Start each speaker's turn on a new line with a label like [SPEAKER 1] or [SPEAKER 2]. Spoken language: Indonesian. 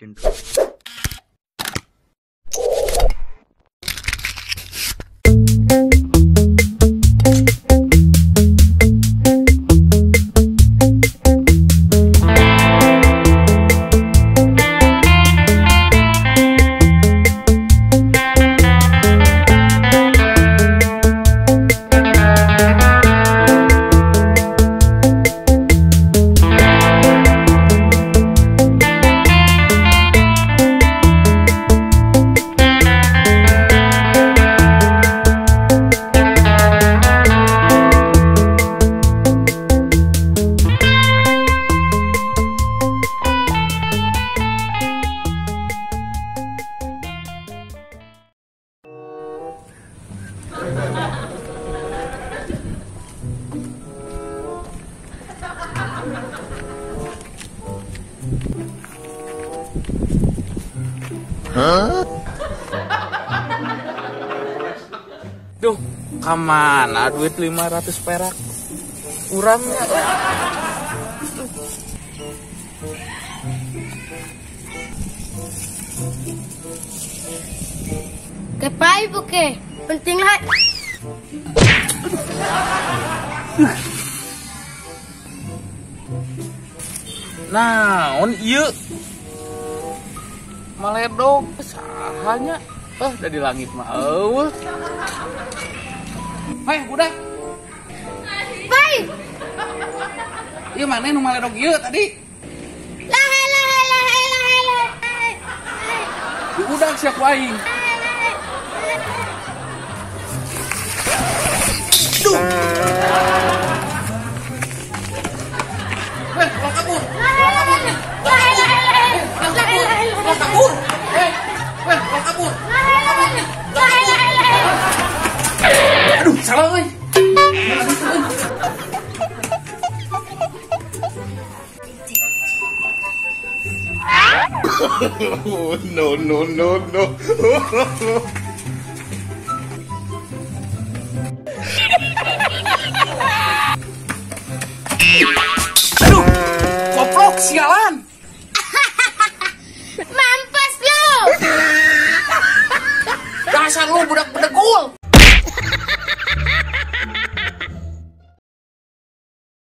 [SPEAKER 1] liatin.
[SPEAKER 2] Duh, kamana duit 500 perak? Urangnya.
[SPEAKER 3] Kepai buke, penting lah.
[SPEAKER 2] Naon ieu? Maledog sahanya. Udah di langit mah eueuh. Hei, budak.
[SPEAKER 3] Pai.
[SPEAKER 2] Ieu mana nu maledog ieu tadi?
[SPEAKER 3] Lah.
[SPEAKER 2] Budak siap aing. Duh. Hei, lo kabur. Lo kabur. Hei, lo kabur. Aduh, salah euy.
[SPEAKER 4] No.
[SPEAKER 2] Aduh, goblok sialan.
[SPEAKER 3] Mampus lu.
[SPEAKER 2] Dasar lu budak bedegul.